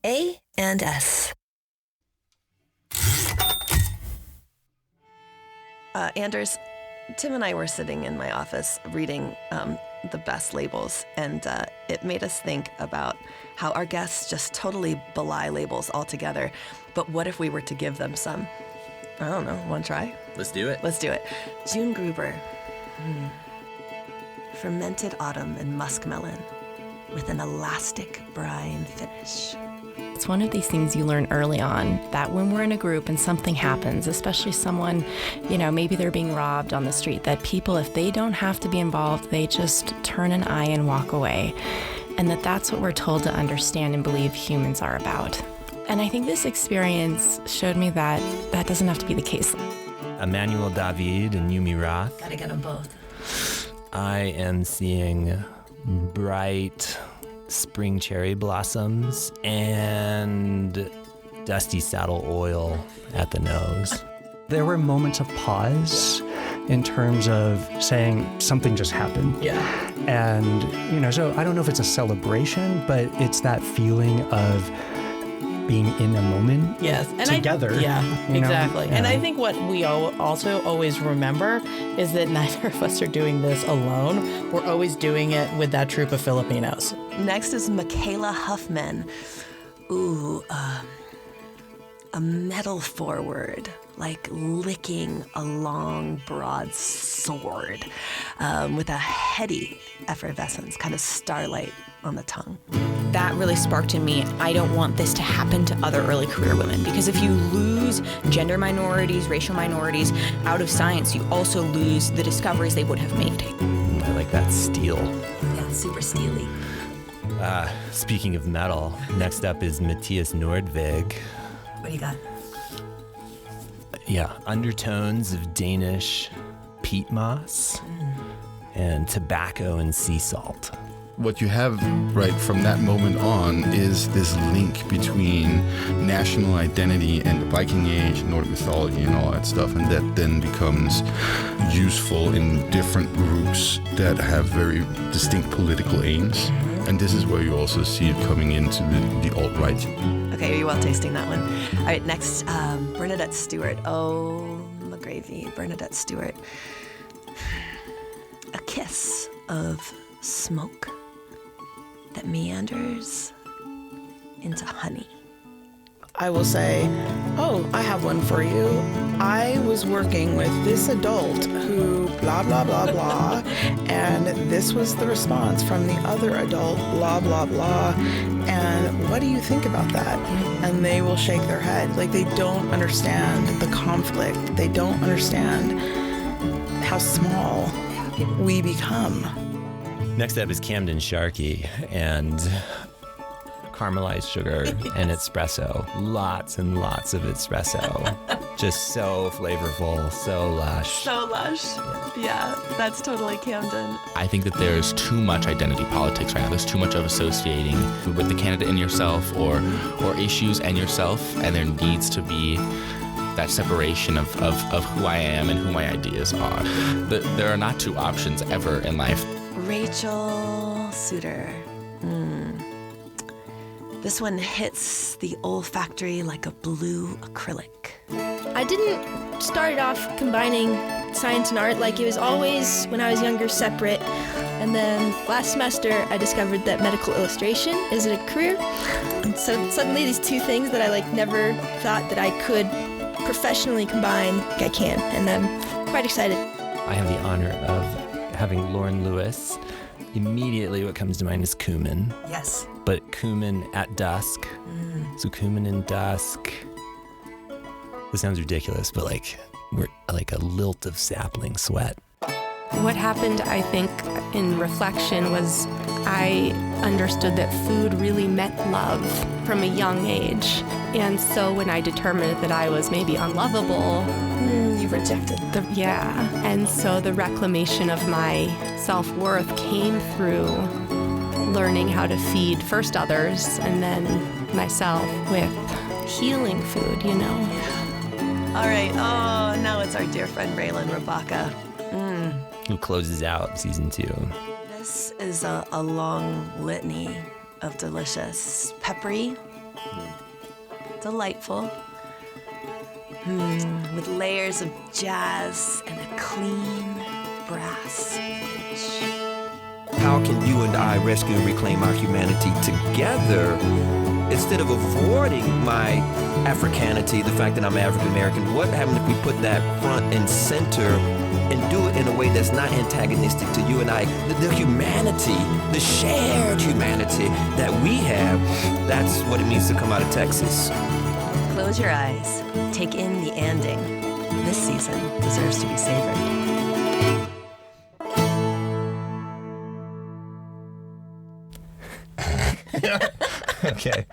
A and S. Anders, Tim and I were sitting in my office reading the best labels, and it made us think about how our guests just totally belie labels altogether. But what if we were to give them some? I don't know, want to try? Let's do it. Let's do it. June Gruber. Fermented autumn and muskmelon with an elastic brine finish. It's one of these things you learn early on, that when we're in a group and something happens, especially someone, maybe they're being robbed on the street, that people, if they don't have to be involved, they just turn an eye and walk away. And that's what we're told to understand and believe humans are about. And I think this experience showed me that that doesn't have to be the case. Emmanuel David and Yumi Roth. Gotta get them both. I am seeing bright spring cherry blossoms and dusty saddle oil at the nose. There were moments of pause in terms of saying something just happened. Yeah. And, so I don't know if it's a celebration, but it's that feeling of being in a moment together. Exactly. And I think what we also always remember is that neither of us are doing this alone. We're always doing it with that troop of Filipinos. Next is Michaela Huffman. Ooh, a metal forward, like licking a long, broad sword with a heady effervescence, kind of starlight on the tongue. That really sparked in me, I don't want this to happen to other early career women, because if you lose gender minorities, racial minorities out of science, you also lose the discoveries they would have made. I like that steel. Yeah, super steely. Speaking of metal, next up is Matthias Nordvig. What do you got? Yeah, undertones of Danish peat moss and tobacco and sea salt. What you have right from that moment on is this link between national identity and the Viking Age, Nordic mythology and all that stuff, and that then becomes useful in different groups that have very distinct political aims. And this is where you also see it coming into the alt-right. Okay, are you well tasting that one? All right, next, Bernadette Stewart. Oh, my gravy, Bernadette Stewart. A kiss of smoke that meanders into honey. I will say, I have one for you. I was working with this adult who blah, blah, blah, blah, and this was the response from the other adult, blah, blah, blah, and what do you think about that? And they will shake their head. Like, they don't understand the conflict. They don't understand how small we become. Next up is Camden Sharkey and caramelized sugar and espresso. Lots and lots of espresso. Just so flavorful, so lush. So lush. Yeah, that's totally Camden. I think that there's too much identity politics right now. There's too much of associating with the candidate and yourself or issues and yourself, and there needs to be that separation of who I am and who my ideas are. There are not two options ever in life. Rachel Suter. This one hits the olfactory like a blue acrylic. I didn't start off combining science and art. Like, it was always, when I was younger, separate. And then last semester, I discovered that medical illustration is a career. And so suddenly these two things that I never thought that I could professionally combine, I can. And I'm quite excited. I have the honor of having Lauren Lewis. Immediately what comes to mind is cumin. Yes. But cumin at dusk. So cumin in dusk. This sounds ridiculous, but we're like a lilt of sapling sweat. What happened, I think, in reflection was I understood that food really meant love from a young age. And so when I determined that I was maybe unlovable, you rejected. And so the reclamation of my self-worth came through learning how to feed first others and then myself with healing food, All right. Oh, now it's our dear friend Raylan Rabaka. Who closes out season 2. This is a long litany of delicious, peppery, Delightful. With layers of jazz and a clean brass finish. How can you and I rescue and reclaim our humanity together instead of avoiding my Africanity, the fact that I'm African American? What happens if we put that front and center and do it in a way that's not antagonistic to you and I? The humanity, the shared humanity that we have, that's what it means to come out of Texas. Close your eyes. Take in the anding. This season deserves to be savored. Okay.